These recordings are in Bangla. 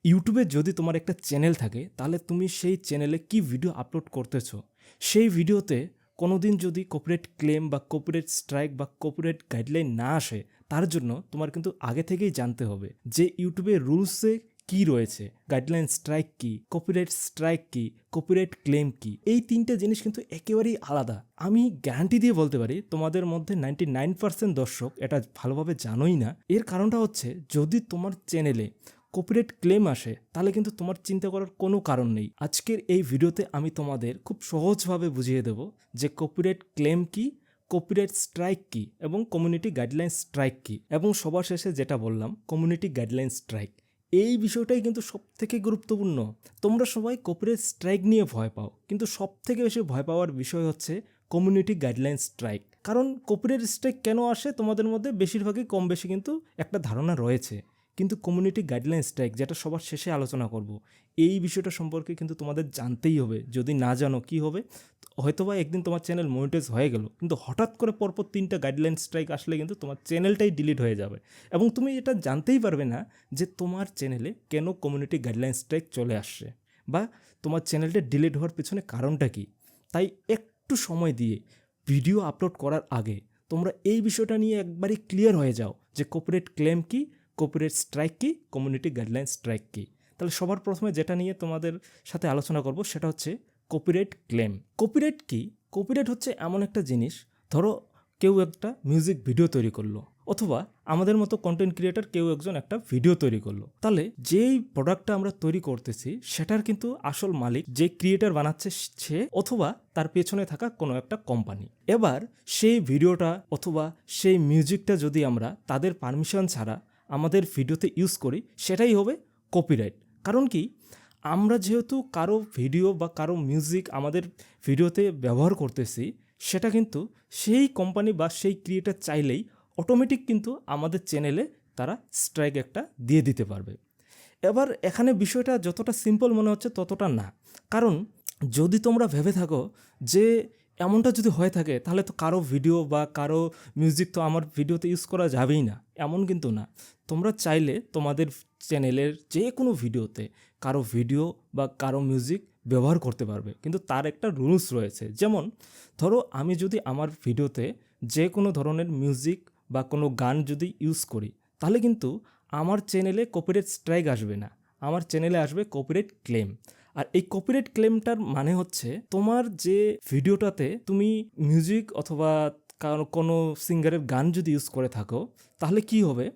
ইউটিউবে যদি তোমার একটা চ্যানেল থাকে তাহলে তুমি সেই চ্যানেলে কি ভিডিও আপলোড করতেছো সেই ভিডিওতে কোনোদিন যদি কপিরাইট ক্লেম বা কপিরাইট স্ট্রাইক বা কপিরাইট গাইডলাইন না আসে তার জন্য তোমার কিন্তু আগে থেকেই জানতে হবে যে ইউটিউবের রুলসে কি রয়েছে, গাইডলাইন স্ট্রাইক কি, কপিরাইট স্ট্রাইক কি, কপিরাইট ক্লেম কি। এই তিনটে জিনিস কিন্তু একেবারেই আলাদা। আমি গ্যারান্টি দিয়ে বলতে পারি তোমাদের মধ্যে 99% দর্শক এটা ভালোভাবে জানোই না। এর কারণটা হচ্ছে যদি তোমার চ্যানেলে কপিরাইট ক্লেম আসে তাহলে কিন্তু তোমার চিন্তা করার কোনো কারণ নেই। আজকের এই ভিডিওতে আমি তোমাদের খুব সহজভাবে বুঝিয়ে দেব যে কপিরাইট ক্লেম কি, কপিরাইট স্ট্রাইক কি এবং কমিউনিটি গাইডলাইন স্ট্রাইক কি, এবং সবার শেষে যেটা বললাম কমিউনিটি গাইডলাইন স্ট্রাইক। এই বিষয়টাই কিন্তু সবথেকে গুরুত্বপূর্ণ। তোমরা সবাই কপিরাইট স্ট্রাইক নিয়ে ভয় পাও, কিন্তু সবথেকে বেশি ভয় পাওয়ার বিষয় হচ্ছে কমিউনিটি গাইডলাইন স্ট্রাইক। কারণ কপিরাইট স্ট্রাইক কেন আসে তোমাদের মধ্যে বেশিরভাগই কম বেশি কিন্তু একটা ধারণা রয়েছে, কিন্তু কমিউনিটি গাইডলাইন স্ট্রাইক যেটা সবার শেষে আলোচনা করব, এই বিষয়টা সম্পর্কে কিন্তু তোমাদের জানতেই হবে। যদি না জানো কি হবে, হয়তোবা একদিন তোমার চ্যানেল মনিটাইজ হয়ে গেল, কিন্তু হঠাৎ করে পরপর 3টা গাইডলাইন স্ট্রাইক আসলে কিন্তু তোমার চ্যানেলটাই ডিলিট হয়ে যাবে এবং তুমি এটা জানতেই পারবে না যে তোমার চ্যানেলে কেন কমিউনিটি গাইডলাইন স্ট্রাইক চলে আসছে বা তোমার চ্যানেলটা ডিলিট হওয়ার পেছনে কারণটা কি। তাই একটু সময় দিয়ে ভিডিও আপলোড করার আগে তোমরা এই বিষয়টা নিয়ে একবারই ক্লিয়ার হয়ে যাও যে কপিরাইট ক্লেম কি, কপিরাইট স্ট্রাইক কি, কমিউনিটি গাইডলাইন স্ট্রাইক কি। তাহলে সবার প্রথমে যেটা নিয়ে তোমাদের সাথে আলোচনা করব সেটা হচ্ছে কপিরাইট ক্লেম। কপিরাইট কি? কপিরাইট হচ্ছে এমন একটা জিনিস, ধরো কেউ একটা মিউজিক ভিডিও তৈরি করলো, অথবা আমাদের মতো কন্টেন্ট ক্রিয়েটার কেউ একজন একটা ভিডিও তৈরি করলো, তাহলে যেই প্রোডাক্টটা আমরা তৈরি করতেছি সেটার কিন্তু আসল মালিক যে ক্রিয়েটার বানাচ্ছে সে, অথবা তার পেছনে থাকা কোনো একটা কোম্পানি। এবার সেই ভিডিওটা অথবা সেই মিউজিকটা যদি আমরা তাদের পারমিশন ছাড়া আমাদের ভিডিওতে ইউজ করি সেটাই হবে কপিরাইট। কারণ কি, আমরা যেহেতু কারো ভিডিও বা কারো মিউজিক আমাদের ভিডিওতে ব্যবহার করতেছি, সেটা কিন্তু সেই কোম্পানি বা সেই ক্রিয়েটার চাইলেই অটোমেটিক কিন্তু আমাদের চ্যানেলে তারা স্ট্রাইক একটা দিয়ে দিতে পারবে। এবার এখানে বিষয়টা যতটা সিম্পল মনে হচ্ছে ততটা না। কারণ যদি তোমরা ভেবে থাকো যে এমনটা যদি হয়ে থাকে তাহলে তো কারো ভিডিও বা কারো মিউজিক তো আমার ভিডিওতে ইউজ করা যাবেই না, এমন কিন্তু না। তোমরা চাইলে তোমাদের চ্যানেলের যে কোনো ভিডিওতে কারো ভিডিও বা কারো মিউজিক ব্যবহার করতে পারবে, কিন্তু তার একটা রুলস রয়েছে। যেমন ধরো আমি যদি আমার ভিডিওতে যে কোনো ধরনের মিউজিক বা কোনো গান যদি ইউজ করি তাহলে কিন্তু আমার চ্যানেলে কপিরাইট স্ট্রাইক আসবে না, আমার চ্যানেলে আসবে কপিরাইট ক্লেম। আর এই কপিরাইট ক্লেমটার মানে হচ্ছে তোমার যে ভিডিওটাতে তুমি মিউজিক অথবা কোনো সিঙ্গারের গান যদি ইউজ করে থাকো তাহলে কি হবে,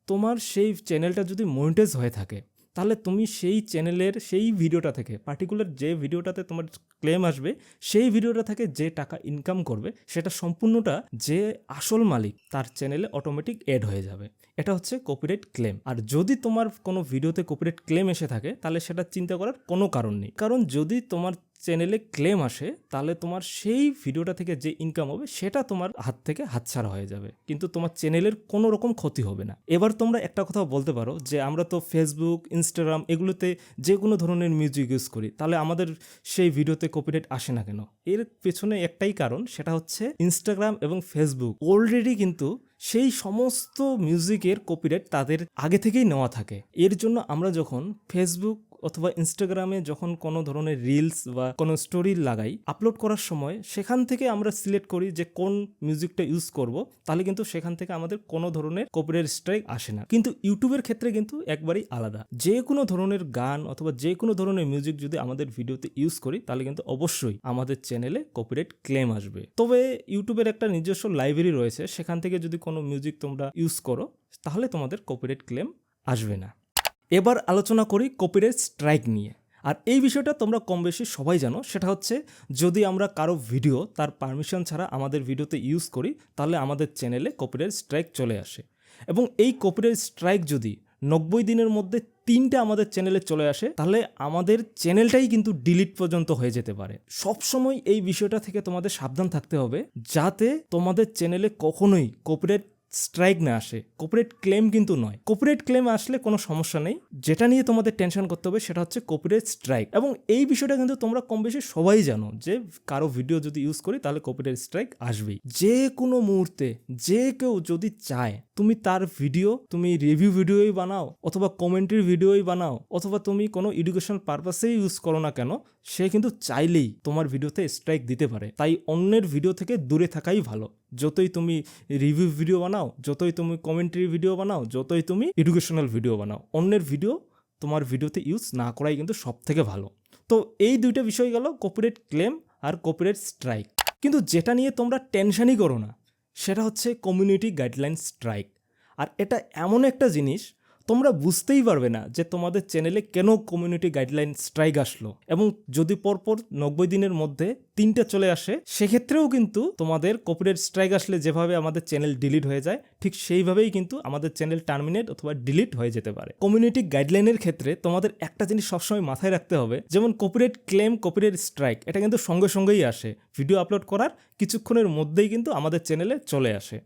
তোমার সেই চ্যানেলটা যদি মনিটাইজ হয়ে থাকে তাহলে তুমি সেই চ্যানেলের সেই ভিডিওটা থেকে, পার্টিকুলার যে ভিডিওটাতে তোমার ক্লেম আসবে সেই ভিডিওটা থেকে যে টাকা ইনকাম করবে সেটা সম্পূর্ণটা যে আসল মালিক তার চ্যানেলে অটোমেটিক অ্যাড হয়ে যাবে। এটা হচ্ছে কপিরাইট ক্লেম। আর যদি তোমার কোনো ভিডিওতে কপিরাইট ক্লেম এসে থাকে তাহলে সেটা চিন্তা করার কোনো কারণ নেই। কারণ যদি তোমার চ্যানেলে ক্লেম আসে তাহলে তোমার সেই ভিডিওটা থেকে যে ইনকাম হবে সেটা তোমার হাত থেকে হাতছাড়া হয়ে যাবে, কিন্তু তোমার চ্যানেলের কোনো রকম ক্ষতি হবে না। এবার তোমরা একটা কথা বলতে পারো যে আমরা তো ফেসবুক, ইনস্টাগ্রাম এগুলোতে যে কোনো ধরনের মিউজিক ইউজ করি, তাহলে আমাদের সেই ভিডিওতে কপিরাইট আসে না কেন? এর পেছনে একটাই কারণ, সেটা হচ্ছে ইনস্টাগ্রাম এবং ফেসবুক অলরেডি কিন্তু সেই সমস্ত মিউজিকের কপিরাইট তাদের আগে থেকেই নেওয়া থাকে। এর জন্য আমরা যখন ফেসবুক অথবা ইনস্টাগ্রামে যখন কোনো ধরনের রিলস বা কোনো স্টোরি লাগাই আপলোড করার সময়, সেখান থেকে আমরা সিলেক্ট করি যে কোন মিউজিকটা ইউজ করব, তাহলে কিন্তু সেখান থেকে আমাদের কোনো ধরনের কপিরাইট স্ট্রাইক আসে না। কিন্তু ইউটিউবের ক্ষেত্রে কিন্তু একবারই আলাদা। যে কোনো ধরনের গান অথবা যে কোনো ধরনের মিউজিক যদি আমাদের ভিডিওতে ইউজ করি তাহলে কিন্তু অবশ্যই আমাদের চ্যানেলে কপিরাইট ক্লেম আসবে। তবে ইউটিউবের একটা নিজস্ব লাইব্রেরি রয়েছে, সেখান থেকে যদি কোনো মিউজিক তোমরা ইউজ করো তাহলে তোমাদের কপিরাইট ক্লেম আসবে না। এবার আলোচনা করি কপিরাইট স্ট্রাইক নিয়ে। আর এই বিষয়টা তোমরা কম বেশি সবাই জানো, সেটা হচ্ছে যদি আমরা কারো ভিডিও তার পারমিশন ছাড়া আমাদের ভিডিওতে ইউজ করি তাহলে আমাদের চ্যানেলে কপিরাইট স্ট্রাইক চলে আসে। এবং এই কপিরাইট স্ট্রাইক যদি 90 দিনের মধ্যে 3টা আমাদের চ্যানেলে চলে আসে তাহলে আমাদের চ্যানেলটাই কিন্তু ডিলিট পর্যন্ত হয়ে যেতে পারে। সবসময় এই বিষয়টা থেকে তোমাদের সাবধান থাকতে হবে যাতে তোমাদের চ্যানেলে কখনোই কপিরাইট স্ট্রাইক না আসে, কপিরাইট ক্লেম কিন্তু নয়। কপিরাইট ক্লেম আসলে কোনো সমস্যা নেই, যেটা নিয়ে তোমাদের টেনশন করতে হবে সেটা হচ্ছে কপিরাইট স্ট্রাইক। এবং এই বিষয়টা কিন্তু তোমরা কম বেশি সবাই জানো যে কারো ভিডিও যদি ইউজ করি তাহলে কপিরাইট স্ট্রাইক আসবেই। যে কোনো মুহূর্তে যে কেউ যদি চায় তুমি তার ভিডিও, তুমি রিভিউ ভিডিওই বানাও অথবা কমেন্ট্রি ভিডিওই বানাও অথবা তুমি কোনো এডুকেশনাল পারপাসেই ইউজ করো না কেন, সে কিন্তু চাইলেই তোমার ভিডিওতে স্ট্রাইক দিতে পারে। তাই অন্যের ভিডিও থেকে দূরে থাকাই ভালো। যতই তুমি রিভিউ ভিডিও বানাও, যতই তুমি কমেন্ট্রি ভিডিও বানাও, যতই তুমি এডুকেশনাল ভিডিও বানাও, অন্যের ভিডিও তোমার ভিডিওতে ইউজ না করাই কিন্তু সব থেকে ভালো। তো এই দুইটা বিষয় গেল কপিরাইট ক্লেম আর কপিরাইট স্ট্রাইক। কিন্তু যেটা নিয়ে তোমরা টেনশনই করো না সেটা হচ্ছে কমিউনিটি গাইডলাইন স্ট্রাইক। আর এটা এমন একটা জিনিস তোমরা বুঝতেই পারবে না যে তোমাদের চ্যানেলে কেন কমিউনিটি গাইডলাইন স্ট্রাইক আসলো। এবং যদি পরপর 90 দিনের মধ্যে 3টা চলে আসে, সেক্ষেত্রেও কিন্তু তোমাদের কপিরাইট স্ট্রাইক আসলে যেভাবে আমাদের চ্যানেল ডিলিট হয়ে যায়, ঠিক সেইভাবেই কিন্তু আমাদের চ্যানেল টার্মিনেট অথবা ডিলিট হয়ে যেতে পারে। কমিউনিটি গাইডলাইনের ক্ষেত্রে তোমাদের একটা জিনিস সবসময় মাথায় রাখতে হবে, যেমন কপিরাইট ক্লেম, কপিরাইট স্ট্রাইক এটা কিন্তু সঙ্গে সঙ্গেই আসে, ভিডিও আপলোড করার কিছুক্ষণের মধ্যেই কিন্তু আমাদের চ্যানেলে চলে আসে।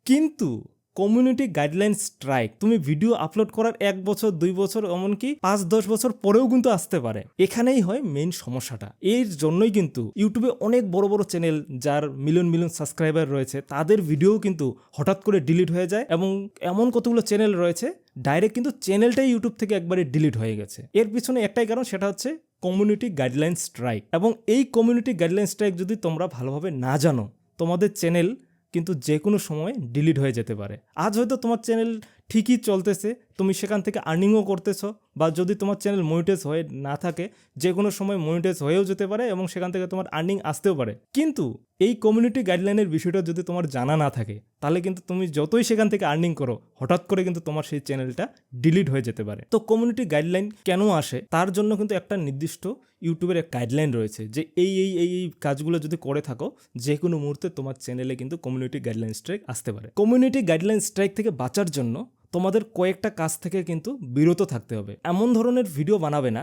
কিন্তু কমিউনিটি গাইডলাইন স্ট্রাইক তুমি ভিডিও আপলোড করার 1 বছর, 2 বছর, এমনকি 5-10 বছর পরেও কিন্তু আসতে পারে। এখানেই হয় মেইন সমস্যাটা। এর জন্যই কিন্তু ইউটিউবে অনেক বড় বড় চ্যানেল যার মিলিয়ন মিলিয়ন সাবস্ক্রাইবার রয়েছে তাদের ভিডিও কিন্তু হঠাৎ করে ডিলিট হয়ে যায়। এবং এমন কতগুলো চ্যানেল রয়েছে ডাইরেক্ট কিন্তু চ্যানেলটাই ইউটিউব থেকে একবারে ডিলিট হয়ে গেছে। এর পিছনে একটাই কারণ, সেটা হচ্ছে কমিউনিটি গাইডলাইন স্ট্রাইক। এবং এই কমিউনিটি গাইডলাইন স্ট্রাইক যদি তোমরা ভালোভাবে না জানো, তোমাদের চ্যানেল কিন্তু যে কোনো সময় ডিলিট হয়ে যেতে পারে। আজ হয়তো তোমার চ্যানেল ঠিকই চলতেছে, তুমি সেখান থেকে আর্নিংও করতেছো, বা যদি তোমার চ্যানেল মনিটাইজ হয়ে না থাকে, যে কোনো সময় মনিটাইজ হয়েও যেতে পারে এবং সেখান থেকে তোমার আর্নিং আসতেও পারে। কিন্তু এই কমিউনিটি গাইডলাইনের বিষয়টা যদি তোমার জানা না থাকে, তাহলে কিন্তু তুমি যতই সেখান থেকে আর্নিং করো, হঠাৎ করে কিন্তু তোমার সেই চ্যানেলটা ডিলিট হয়ে যেতে পারে। তো কমিউনিটি গাইডলাইন কেন আসে, তার জন্য কিন্তু একটা নির্দিষ্ট ইউটিউবের এক গাইডলাইন রয়েছে যে এই কাজগুলো যদি করে থাকো, যে কোনো মুহূর্তে তোমার চ্যানেলে কিন্তু কমিউনিটি গাইডলাইন স্ট্রাইক আসতে পারে। কমিউনিটি গাইডলাইন স্ট্রাইক থেকে বাঁচার জন্য তোমাদের কয়েকটা কাজ থেকে কিন্তু বিরত থাকতে হবে। এমন ধরনের ভিডিও বানাবে না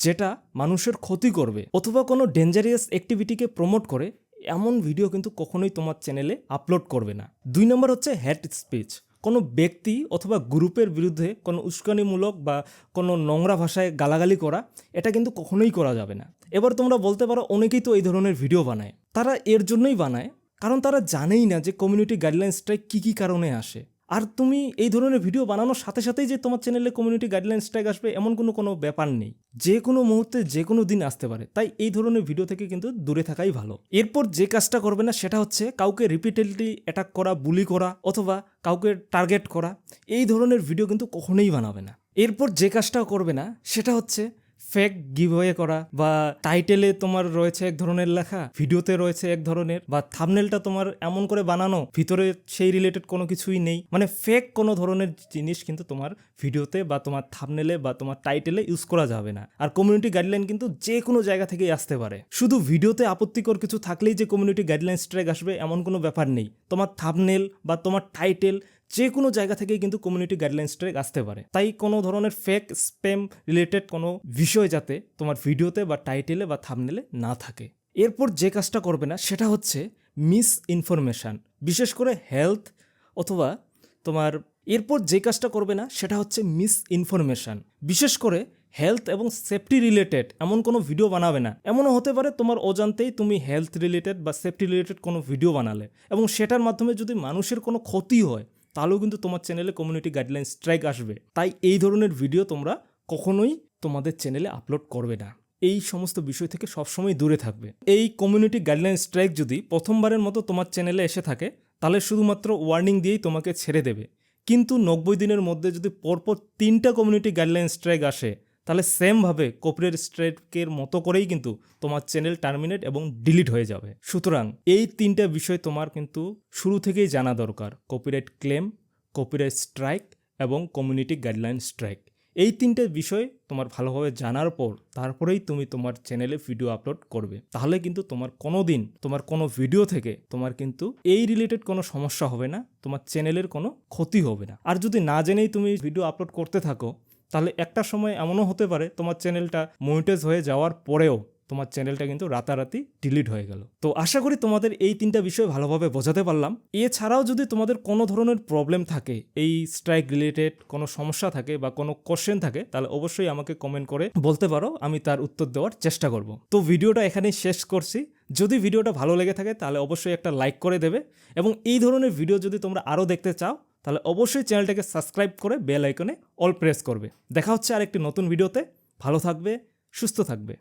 যেটা মানুষের ক্ষতি করবে অথবা কোনো ডেঞ্জারিয়াস অ্যাক্টিভিটিকে প্রমোট করে, এমন ভিডিও কিন্তু কখনোই তোমার চ্যানেলে আপলোড করবে না। 2 নম্বর হচ্ছে হেট স্পিচ। কোনো ব্যক্তি অথবা গ্রুপের বিরুদ্ধে কোনো উস্কানিমূলক বা কোনো নোংরা ভাষায় গালাগালি করা, এটা কিন্তু কখনোই করা যাবে না। এবার তোমরা বলতে পারো অনেকেই তো এই ধরনের ভিডিও বানায়। তারা এর জন্যই বানায় কারণ তারা জানেই না যে কমিউনিটি গাইডলাইন স্ট্রাইক কী কারণে আসে। আর তুমি এই ধরনের ভিডিও বানানোর সাথে সাথেই যে তোমার চ্যানেলে কমিউনিটি গাইডলাইন স্ট্রাইক আসবে এমন কোনো ব্যাপার নেই। যে কোনো মুহূর্তে যে কোনো দিন আসতে পারে। তাই এই ধরনের ভিডিও থেকে কিন্তু দূরে থাকাই ভালো। এরপর যে কাজটা করবে না সেটা হচ্ছে কাউকে রিপিটেডলি অ্যাটাক করা, বুলি করা অথবা কাউকে টার্গেট করা, এই ধরনের ভিডিও কিন্তু কখনোই বানাবে না। এরপর যে কাজটা করবে না সেটা হচ্ছে ফেক গিভওয়ে করা, বা টাইটেলে তোমার রয়েছে এক ধরনের লেখা, ভিডিওতে রয়েছে এক ধরনের, বা থাম্বনেলটা তোমার এমন করে বানানো ভিতরে সেই রিলেটেড কোনো কিছুই নেই। মানে ফেক কোনো ধরনের জিনিস কিন্তু তোমার ভিডিওতে বা তোমার থাম্বনেলে বা তোমার টাইটেলে ইউজ করা যাবে না। আর কমিউনিটি গাইডলাইন কিন্তু যে কোনো জায়গা থেকেই আসতে পারে। শুধু ভিডিওতে আপত্তিকর কিছু থাকলেই যে কমিউনিটি গাইডলাইন স্ট্রাইক আসবে এমন কোনো ব্যাপার নেই। তোমার থাম্বনেল বা তোমার টাইটেল যে কোনো জায়গা থেকেই কিন্তু কমিউনিটি গাইডলাইন স্ট্রাইক আসতে পারে। তাই কোনো ধরনের ফেক স্প্যাম রিলেটেড কোনো বিষয় যাতে তোমার ভিডিওতে বা টাইটেলে বা থাম্বনেলে না থাকে। এরপর যে কাজটা করবে না সেটা হচ্ছে মিস ইনফরমেশান, বিশেষ করে হেলথ অথবা তোমার এরপর যে কাজটা করবে না সেটা হচ্ছে মিস ইনফরমেশান, বিশেষ করে হেলথ এবং সেফটি রিলেটেড এমন কোনো ভিডিও বানাবে না। এমনও হতে পারে তোমার অজান্তেই তুমি হেলথ রিলেটেড বা সেফটি রিলেটেড কোনো ভিডিও বানালে এবং সেটার মাধ্যমে যদি মানুষের কোনো ক্ষতি হয়, তাহলেও কিন্তু তোমার চ্যানেলে কমিউনিটি গাইডলাইন স্ট্রাইক আসবে। তাই এই ধরনের ভিডিও তোমরা কখনোই তোমাদের চ্যানেলে আপলোড করবে না। এই সমস্ত বিষয় থেকে সবসময় দূরে থাকবে। এই কমিউনিটি গাইডলাইন স্ট্রাইক যদি প্রথমবারের মতো তোমার চ্যানেলে এসে থাকে, তাহলে শুধুমাত্র ওয়ার্নিং দিয়েই তোমাকে ছেড়ে দেবে। কিন্তু 90 দিনের মধ্যে যদি পরপর 3টা কমিউনিটি গাইডলাইন স্ট্রাইক আসে, তাহলে সেমভাবে কপিরাইট স্ট্রাইকের মতো করেই কিন্তু তোমার চ্যানেল টার্মিনেট এবং ডিলিট হয়ে যাবে। সুতরাং এই 3টা বিষয় তোমার কিন্তু শুরু থেকেই জানা দরকার: কপিরাইট ক্লেম, কপিরাইট স্ট্রাইক এবং কমিউনিটি গাইডলাইন স্ট্রাইক। এই 3টে বিষয় তোমার ভালোভাবে জানার পর তারপরেই তুমি তোমার চ্যানেলে ভিডিও আপলোড করবে। তাহলে কিন্তু তোমার কোনো দিন তোমার কোনো ভিডিও থেকে তোমার কিন্তু এই রিলেটেড কোনো সমস্যা হবে না, তোমার চ্যানেলের কোনো ক্ষতি হবে না। আর যদি না জেনেই তুমি ভিডিও আপলোড করতে থাকো, তাহলে একটা সময় এমনও হতে পারে তোমার চ্যানেলটা মনিটাইজ হয়ে যাওয়ার পরেও তোমার চ্যানেলটা কিন্তু রাতারাতি ডিলিট হয়ে গেল। তো আশা করি তোমাদের এই 3টা বিষয় ভালোভাবে বোঝাতে পারলাম। এছাড়াও যদি তোমাদের কোনো ধরনের প্রবলেম থাকে, এই স্ট্রাইক রিলেটেড কোনো সমস্যা থাকে বা কোনো কোশ্চেন থাকে, তাহলে অবশ্যই আমাকে কমেন্ট করে বলতে পারো, আমি তার উত্তর দেওয়ার চেষ্টা করব। তো ভিডিওটা এখানেই শেষ করছি। যদি ভিডিওটা ভালো লেগে থাকে তাহলে অবশ্যই একটা লাইক করে দেবে, এবং এই ধরনের ভিডিও যদি তোমরা আরও দেখতে চাও তাহলে অবশ্যই চ্যানেলটাকে সাবস্ক্রাইব করে বেল আইকনে অল প্রেস করবে। দেখা হচ্ছে আরেকটি নতুন ভিডিওতে। ভালো থাকবে, সুস্থ থাকবে।